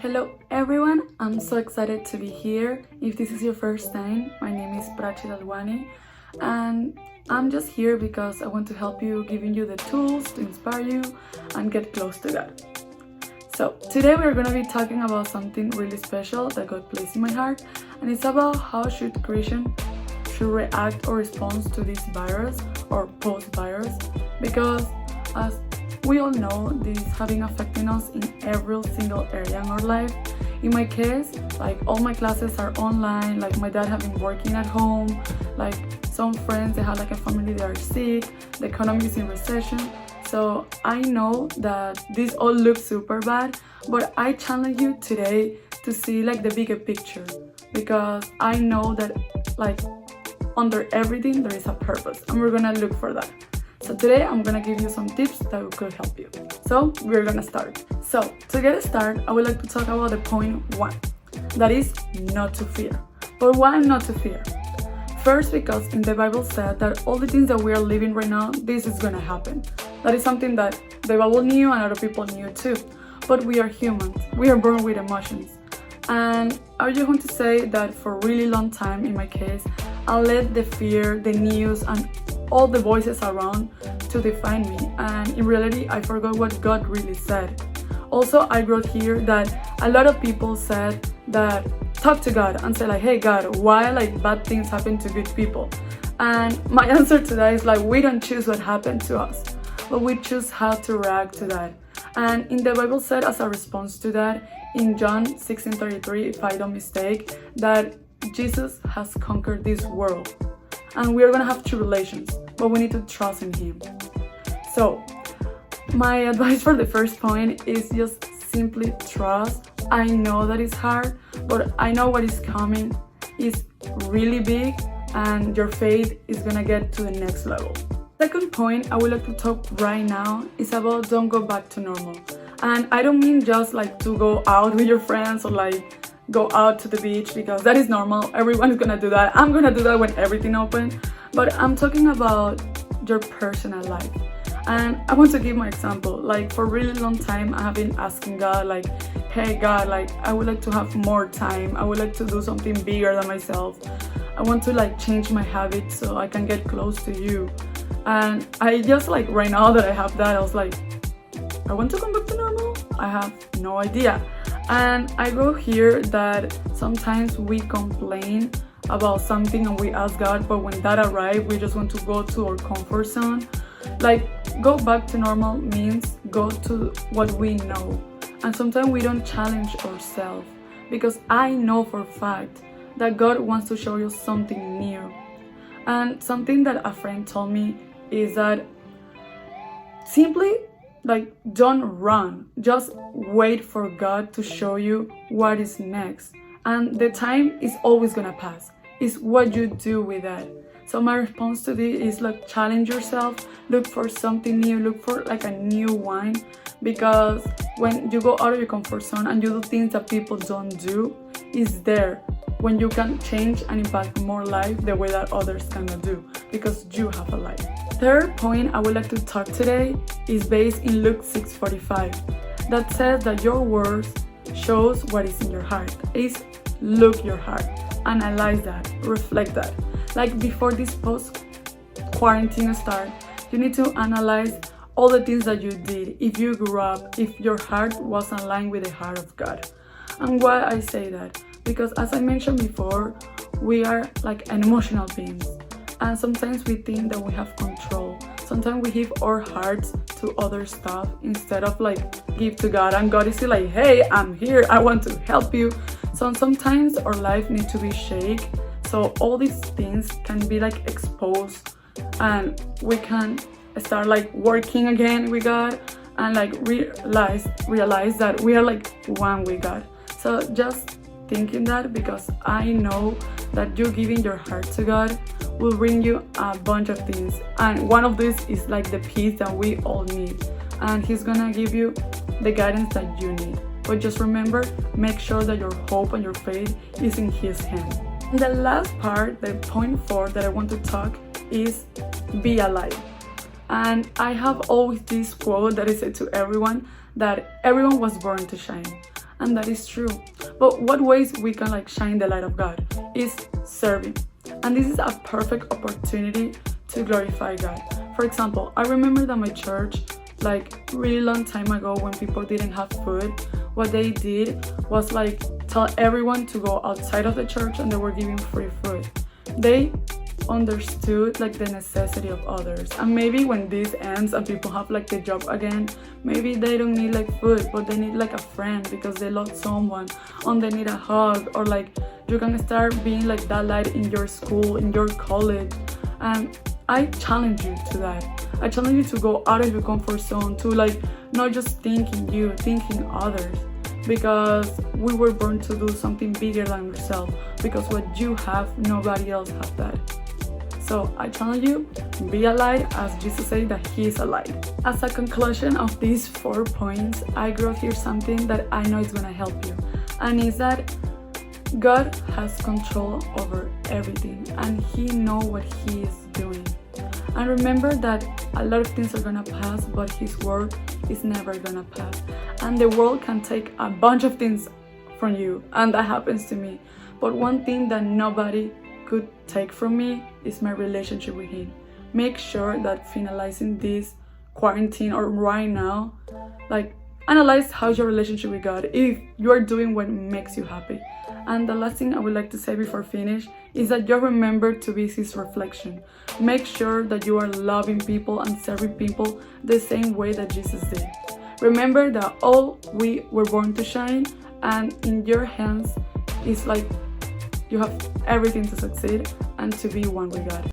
Hello everyone, I'm so excited to be here. If this is your first time, my name is Prachi Dalwani and I'm just here because I want to help you, giving you the tools to inspire you and get close to God. So today we're going to be talking about something really special that God placed in my heart, and it's about how Christians should react or respond to this virus or post-virus, because as we all know, this has been affecting us in every single area in our life. In my case, like all my classes are online, like my dad have been working at home, like some friends, they have like a family that are sick, the economy is in recession. So I know that this all looks super bad, but I challenge you today to see like the bigger picture, because I know that like under everything there is a purpose, and we're gonna look for that. So today I'm gonna give you some tips that could help you. So we're gonna start. So to get started, I would like to talk about the point 1, that is not to fear. But why not to fear? First, because in the Bible said that all the things that we are living right now, this is gonna happen. That is something that the Bible knew and other people knew too. But we are humans, we are born with emotions. And I just want to say that for a really long time, in my case, I let the fear, the news, and all the voices around to define me, and in reality I forgot what God really said. Also, I wrote here that a lot of people said that talk to God and say like, hey God, why like bad things happen to good people? And my answer to that is like, we don't choose what happened to us, but we choose how to react to that. And in the Bible said as a response to that, in John 16:33, if I don't mistake, that Jesus has conquered this world. And we are gonna have tribulations, but we need to trust in Him. So, my advice for the first point is just simply trust. I know that it's hard, but I know what is coming is really big, and your faith is gonna get to the next level. Second point I would like to talk right now is about don't go back to normal. And I don't mean just like to go out with your friends or like go out to the beach, because that is normal. Everyone is gonna do that. I'm gonna do that when everything opens. But I'm talking about your personal life. And I want to give my example. Like for a really long time, I have been asking God like, hey God, like I would like to have more time. I would like to do something bigger than myself. I want to like change my habits so I can get close to you. And I just like right now that I have that, I was like, I want to come back to normal? I have no idea. And I wrote here that sometimes we complain about something and we ask God, but when that arrives, we just want to go to our comfort zone. Like, go back to normal means go to what we know. And sometimes we don't challenge ourselves, because I know for a fact that God wants to show you something new. And something that a friend told me is that simply like don't run, just wait for God to show you what is next, and the time is always gonna pass. It's what you do with that. So my response to this is like challenge yourself, look for something new, look for like a new wine, because when you go out of your comfort zone and you do things that people don't do, is there when you can change and impact more life the way that others cannot do, because you have a life. Third point I would like to talk today is based in Luke 6:45, that says that your words shows what is in your heart. Is look your heart, analyze that, reflect that. Like before this post-quarantine start, you need to analyze all the things that you did, if you grew up, if your heart was aligned with the heart of God. And why I say that? Because as I mentioned before, we are like an emotional beings, and sometimes we think that we have control. Sometimes we give our hearts to other stuff instead of like give to God, and God is still like, hey, I'm here, I want to help you. So sometimes our life needs to be shaken, so all these things can be like exposed, and we can start like working again with God, and like realize that we are like one with God. So just thinking that, because I know that you giving your heart to God will bring you a bunch of things, and one of these is like the peace that we all need, and He's gonna give you the guidance that you need. But just remember, make sure that your hope and your faith is in His hand. And the last part, the point 4 that I want to talk is be alive. And I have always this quote that I say to everyone, that everyone was born to shine. and that is true. But what ways we can like shine the light of God is serving. And this is a perfect opportunity to glorify God. For example, I remember that my church, like really long time ago when people didn't have food, what they did was like tell everyone to go outside of the church and they were giving free food. They understood like the necessity of others, and maybe when this ends and people have like the job again, maybe they don't need like food, but they need like a friend because they love someone, or they need a hug, or like you can start being like that light in your school, in your college. And I challenge you to that. I challenge you to go out of your comfort zone, to like not just thinking you, thinking others, because we were born to do something bigger than yourself, because what you have, nobody else has that. So I challenge you, be a light, as Jesus said that he is a light. As a conclusion of these 4 points, I wrote here something that I know is gonna help you, and is that God has control over everything and he knows what he is doing. And remember that a lot of things are gonna pass, but his word is never gonna pass. And the world can take a bunch of things from you, and that happens to me. But one thing that nobody could take from me is my relationship with him. Make sure that finalizing this quarantine or right now, like analyze how's your relationship with God, if you are doing what makes you happy. And the last thing I would like to say before finish is that you remember to be his reflection. Make sure that you are loving people and serving people the same way that Jesus did. Remember that all we were born to shine, and in your hands is like you have everything to succeed and to be one with God.